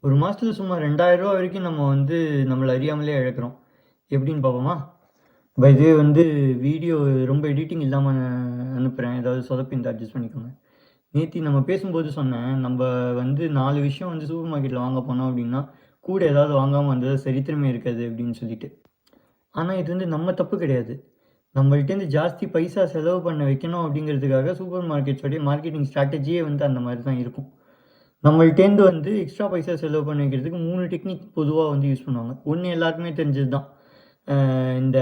ஒரு மாதத்தில் சும்மா 2000 வரைக்கும் நம்ம வந்து நம்மளை அறியாமலே இழக்கிறோம். எப்படின்னு பார்ப்போமா? பை இதுவே வந்து வீடியோ ரொம்ப எடிட்டிங் இல்லாமல் அனுப்புகிறேன். ஏதாவது சொதப்பி அட்ஜஸ்ட் பண்ணிக்கோங்க. நேற்று நம்ம பேசும்போது சொன்னேன், நம்ம வந்து 4 விஷயம் வந்து சூப்பர் மார்க்கெட்டில் வாங்க போனோம் அப்படின்னா கூட ஏதாவது வாங்காமல் வந்தது சரித்திரமே இருக்காது அப்படின்னு சொல்லிட்டு. ஆனால் இது வந்து நம்ம தப்பு கிடையாது. நம்மள்ட்டேருந்து ஜாஸ்தி பைசா செலவு பண்ண வைக்கணும் அப்படிங்கிறதுக்காக சூப்பர் மார்க்கெட்ஸோடைய மார்க்கெட்டிங் ஸ்ட்ராட்டஜியே வந்து அந்த மாதிரி தான் இருக்கும். நம்மள்ட்டேருந்து வந்து எக்ஸ்ட்ரா பைசா செலவு பண்ண வைக்கிறதுக்கு 3 டெக்னிக் பொதுவாக வந்து யூஸ் பண்ணுவாங்க. ஒன்று எல்லாருக்குமே தெரிஞ்சது தான். இந்த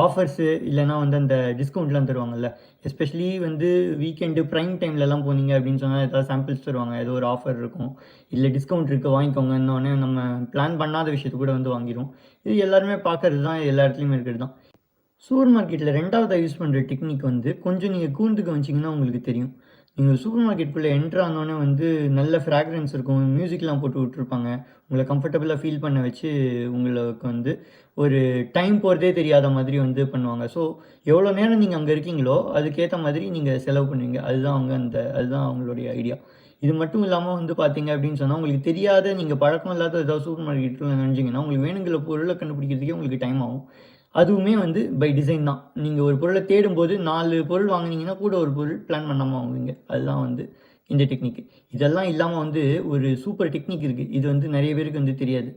ஆஃபர்ஸு இல்லைனா வந்து அந்த டிஸ்கவுண்ட்லாம் தருவாங்கல்ல. எஸ்பெஷலி வந்து வீக்கெண்டு ப்ரைம் டைம்லலாம் போனீங்க அப்படின்னு சொன்னால் ஏதாவது சாம்பிள்ஸ் தருவாங்க. ஏதோ ஒரு ஆஃபர் இருக்கும். இல்லை டிஸ்கவுண்ட் இருக்குது வாங்கிக்கோங்கன்னொடனே நம்ம பிளான் பண்ணாத விஷயத்தை கூட வந்து வாங்கிடும். இது எல்லாருமே பார்க்கறது தான், எல்லா இடத்துலையுமே இருக்கிறது தான். சூப்பர் மார்க்கெட்டில் 2வது யூஸ் பண்ணுற டெக்னிக் வந்து கொஞ்சம் நீங்கள் கூர்ந்து கவனிச்சிங்கன்னா உங்களுக்கு தெரியும். நீங்கள் சூப்பர் மார்க்கெட்டுக்குள்ளே என்ட்ரு ஆனோடனே வந்து நல்ல ஃப்ராக்ரன்ஸ் இருக்கும், மியூசிக்லாம் போட்டு விட்ருப்பாங்க. உங்களை கம்ஃபர்டபுளாக ஃபீல் பண்ண வச்சு உங்களுக்கு வந்து ஒரு டைம் போகிறதே தெரியாத மாதிரி வந்து பண்ணுவாங்க. ஸோ எவ்வளோ நேரம் நீங்கள் அங்கே இருக்கீங்களோ அதுக்கேற்ற மாதிரி நீங்கள் செலவு பண்ணுவீங்க. அதுதான் அவங்களுடைய ஐடியா. இது மட்டும் இல்லாமல் வந்து பார்த்தீங்க அப்படின்னு சொன்னால், உங்களுக்கு தெரியாத நீங்கள் பழக்கம் இல்லாத ஏதாவது சூப்பர் மார்க்கெட்டில் நினைஞ்சிங்கன்னா உங்களுக்கு வேணுங்கிற பொருளை கண்டுபிடிக்கிறதுக்கே உங்களுக்கு டைம் ஆகும். அதுவுமே வந்து பை டிசைன் தான். நீங்கள் ஒரு பொருளை தேடும்போது 4 பொருள் வாங்கினீங்கன்னா கூட ஒரு பொருள் பிளான் பண்ணாமல் வாங்குவீங்க. அதுதான் வந்து இந்த டெக்னிக்கு. இதெல்லாம் இல்லாமல் வந்து ஒரு சூப்பர் டெக்னிக் இருக்குது. இது வந்து நிறைய பேருக்கு வந்து தெரியாது.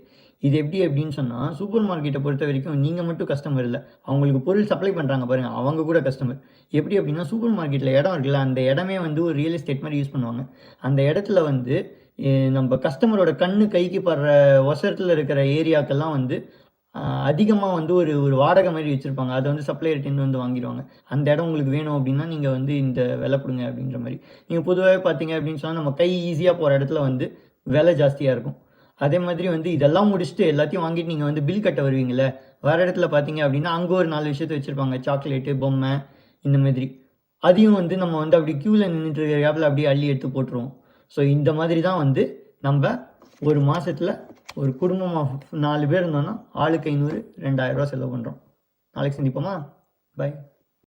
இது எப்படி அப்படின்னு சொன்னால், சூப்பர் மார்க்கெட்டை பொறுத்த வரைக்கும் நீங்கள் மட்டும் கஸ்டமர் இல்லை, அவங்களுக்கு பொருள் சப்ளை பண்ணுறாங்க பாருங்கள், அவங்க கூட கஸ்டமர். எப்படி அப்படின்னா, சூப்பர் மார்க்கெட்டில் இடம் இருக்குல்ல, அந்த இடமே வந்து ஒரு ரியல் எஸ்டேட் மாதிரி யூஸ் பண்ணுவாங்க. அந்த இடத்துல வந்து நம்ம கஸ்டமரோட கண்ணு கைக்கு படுற ஒசரத்தில் இருக்கிற ஏரியாக்கெல்லாம் வந்து அதிகமாக வந்து ஒரு ஒரு வாடகை மாதிரி வச்சுருப்பாங்க. அதை வந்து சப்ளையர்கிட்டேருந்து வந்து வாங்கிடுவாங்க. அந்த இடம் உங்களுக்கு வேணும் அப்படின்னா நீங்கள் வந்து இந்த விலை கொடுங்க அப்படின்ற மாதிரி. நீங்கள் பொதுவாகவே பார்த்தீங்க அப்படின்னு சொன்னால், நம்ம கை ஈஸியாக போகிற இடத்துல வந்து விலை ஜாஸ்தியாக இருக்கும். அதே மாதிரி வந்து இதெல்லாம் முடிச்சுட்டு எல்லாத்தையும் வாங்கிட்டு நீங்கள் வந்து பில் கட்ட வருவீங்களே, வேறு இடத்துல பார்த்தீங்க அப்படின்னா அங்கே ஒரு 4 விஷயத்த வச்சுருப்பாங்க. சாக்லேட்டு, பொம்மை, இந்த மாதிரி. அதையும் வந்து நம்ம வந்து அப்படி க்யூவில் நின்றுட்டு இருக்கிற கேப்பில் அப்படியே அள்ளி எடுத்து போட்டுருவோம். ஸோ இந்த மாதிரி தான் வந்து நம்ம ஒரு மாதத்தில் ஒரு குடும்பமாக 4 பேர் இருந்தோன்னா ஆளுக்கு 500 2000 ரூபா செலவு பண்ணுறோம். நாளைக்கு சந்திப்போமா? பாய்.